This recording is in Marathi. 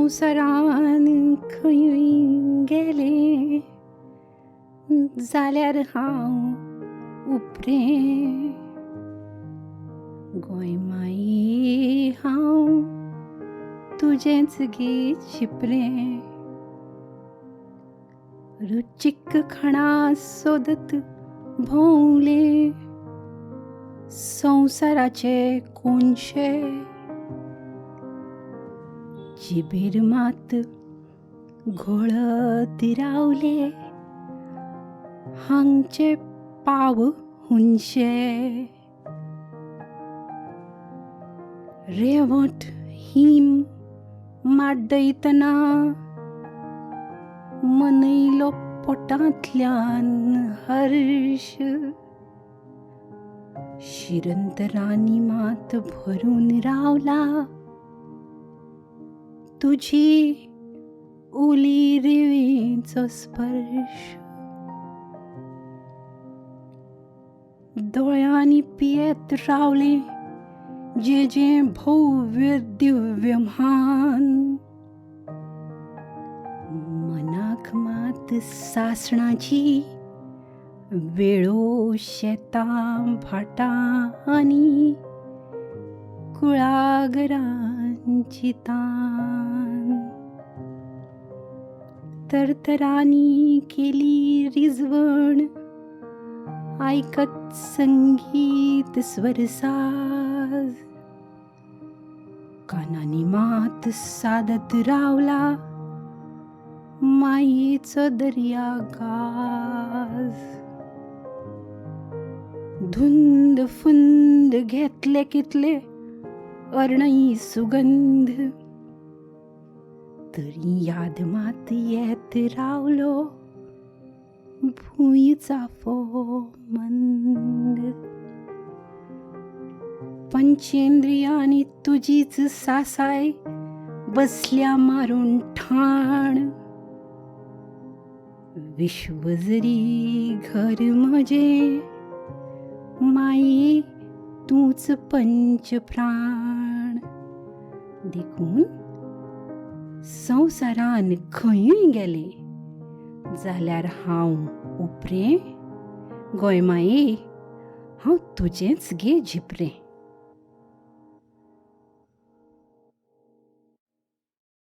संवसारान खंयूय गेलें जाल्यार हांव उपरें गोंय माये हांव तुजेंच गे चिपरें रुचीक खाणां सोदत भोंवलें संवसाराचे कोनशे जिबेर मात घोळत रावले हांगचे पाव हुंशे रेवट हिम माड्डयतना मनयलो पोटांतल्यान हर्ष शिरंतरांनी मात भरून रावला तुझी ओली रेवेचो स्पर्श दोळ्यांनी पियेत रावले जे भव्य दिव्य म्हान मनाक मात सासणाची वेळो शेतां भाटां आनी कुळागरांची तान तरतरांनी केली रिजवण आयकत संगीत स्वरसाज कानांनी मात सादत रावला मायेचो दर्या गाज धुंद फुंद घेतले कितले अर्णई सुगंध तरी याद मात येत रावलो भुंयचा मंद पंचेंद्रियांनी तुजीच सासाय बसल्या मारून ठाण विश्व जरी घर म्हजे माये तूच पंच प्राण देखून संवसारान खंयूय गेले जाल्यार हांव उपरें गोंय माये हांव तुजेंच गे झिपरें